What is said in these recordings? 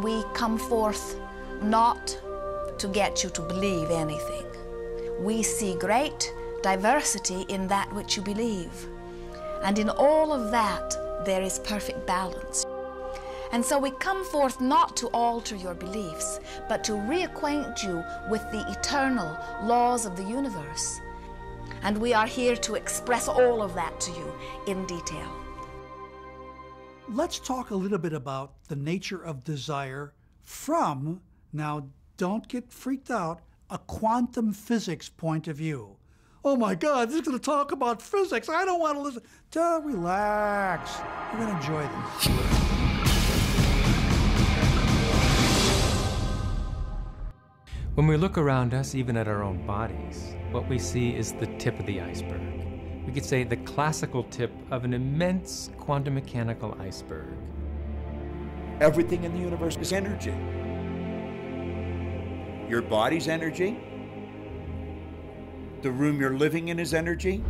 We come forth not to get you to believe anything. We see great diversity in that which you believe. And in all of that, there is perfect balance. And so we come forth not to alter your beliefs, but to reacquaint you with the eternal laws of the universe. And we are here to express all of that to you in detail. Let's talk a little bit about the nature of desire from, now don't get freaked out, a quantum physics point of view. Oh my God, this is going to talk about physics. I don't want to listen. Relax. You're going to enjoy this. When we look around us, even at our own bodies, what we see is the tip of the iceberg. We could say the classical tip of an immense quantum mechanical iceberg. Everything in the universe is energy. Your body's energy. The room you're living in is energy.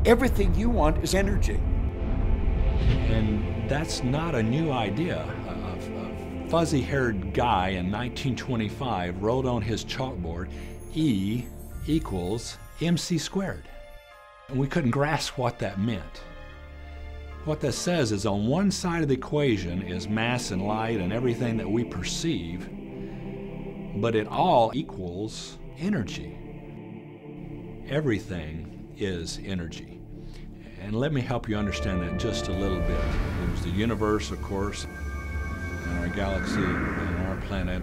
Everything you want is energy. And that's not a new idea. A fuzzy-haired guy in 1925 wrote on his chalkboard, E equals mc squared. And we couldn't grasp what that meant. What that says is on one side of the equation is mass and light and everything that we perceive, but it all equals energy. Everything is energy. And let me help you understand that just a little bit. There's the universe, of course, and our galaxy, and our planet,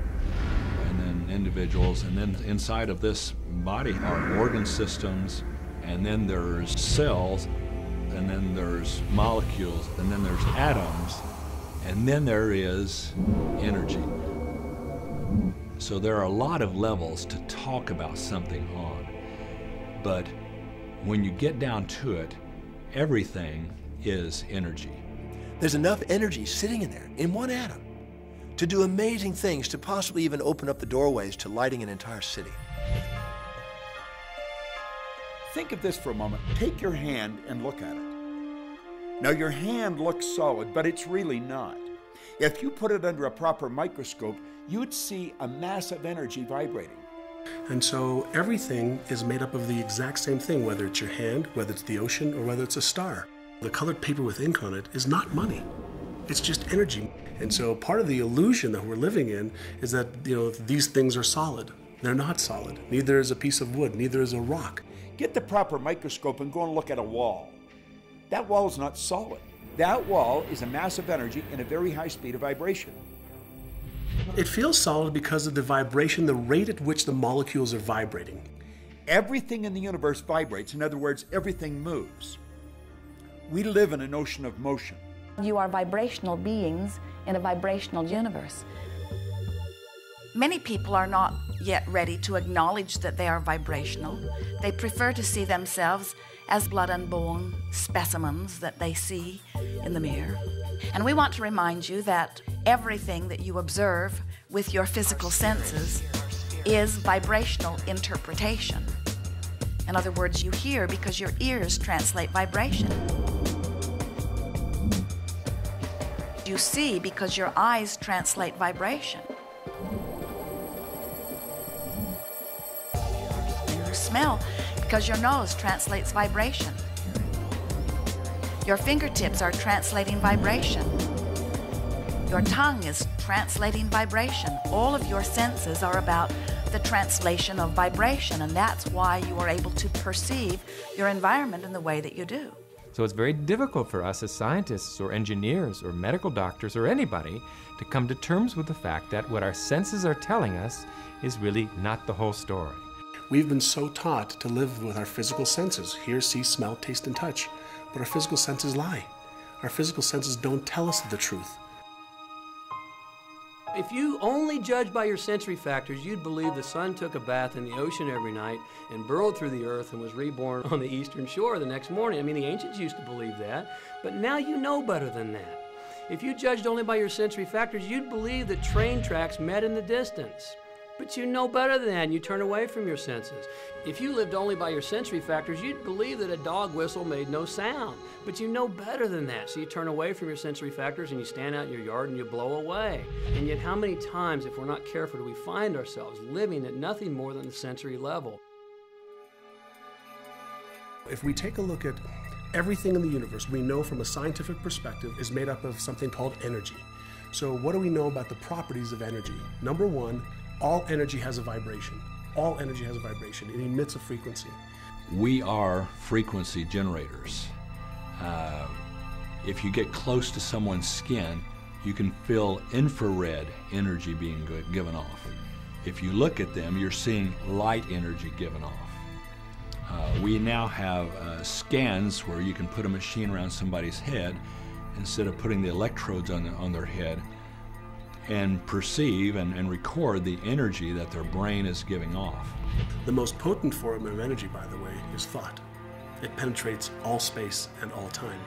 and then individuals, and then inside of this body are organ systems, and then there's cells, and then there's molecules, and then there's atoms, and then there is energy. So there are a lot of levels to talk about something on, but when you get down to it, everything is energy. There's enough energy sitting in there, in one atom, to do amazing things, to possibly even open up the doorways to lighting an entire city. Think of this for a moment. Take your hand and look at it. Now your hand looks solid, but it's really not. If you put it under a proper microscope, you'd see a mass of energy vibrating. And so everything is made up of the exact same thing, whether it's your hand, whether it's the ocean, or whether it's a star. The colored paper with ink on it is not money. It's just energy. And so part of the illusion that we're living in is that, these things are solid. They're not solid. Neither is a piece of wood, neither is a rock. Get the proper microscope and go and look at a wall. That wall is not solid. That wall is a mass of energy in a very high speed of vibration. It feels solid because of the vibration, the rate at which the molecules are vibrating. Everything in the universe vibrates. In other words, everything moves. We live in an ocean of motion. You are vibrational beings in a vibrational universe. Many people are not yet ready to acknowledge that they are vibrational. They prefer to see themselves as blood and bone specimens that they see in the mirror. And we want to remind you that everything that you observe with your physical senses is vibrational interpretation. In other words, you hear because your ears translate vibration. You see because your eyes translate vibration. You smell because your nose translates vibration. Your fingertips are translating vibration. Your tongue is translating vibration. All of your senses are about the translation of vibration, and that's why you are able to perceive your environment in the way that you do. So it's very difficult for us as scientists or engineers or medical doctors or anybody to come to terms with the fact that what our senses are telling us is really not the whole story. We've been so taught to live with our physical senses, hear, see, smell, taste, and touch. But our physical senses lie. Our physical senses don't tell us the truth. If you only judge by your sensory factors, you'd believe the sun took a bath in the ocean every night and burrowed through the earth and was reborn on the eastern shore the next morning. I mean, the ancients used to believe that, but now you know better than that. If you judged only by your sensory factors, you'd believe that train tracks met in the distance. But you know better than that, and you turn away from your senses. If you lived only by your sensory factors, you'd believe that a dog whistle made no sound. But you know better than that, so you turn away from your sensory factors and you stand out in your yard and you blow away. And yet how many times, if we're not careful, do we find ourselves living at nothing more than the sensory level? If we take a look at everything in the universe, we know from a scientific perspective is made up of something called energy. So what do we know about the properties of energy? Number one, all energy has a vibration. All energy has a vibration. It emits a frequency. We are frequency generators. If you get close to someone's skin, you can feel infrared energy being given off. If you look at them, you're seeing light energy given off. We now have scans where you can put a machine around somebody's head instead of putting the electrodes on their head, and perceive and record the energy that their brain is giving off. The most potent form of energy, by the way, is thought. It penetrates all space and all time.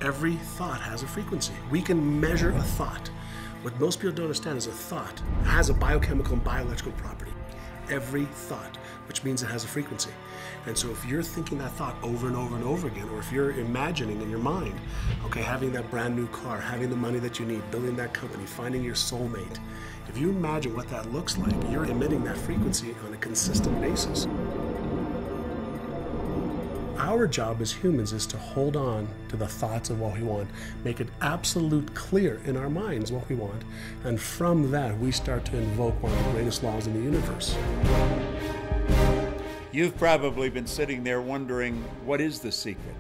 Every thought has a frequency. We can measure a thought. What most people don't understand is a thought has a biochemical and bioelectrical property. Every thought, which means it has a frequency. And so if you're thinking that thought over and over and over again, or if you're imagining in your mind, okay, having that brand new car, having the money that you need, building that company, finding your soulmate, if you imagine what that looks like, you're emitting that frequency on a consistent basis. Our job as humans is to hold on to the thoughts of what we want, make it absolute clear in our minds what we want, and from that we start to invoke one of the greatest laws in the universe. You've probably been sitting there wondering, what is the secret?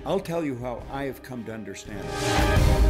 I'll tell you how I have come to understand it.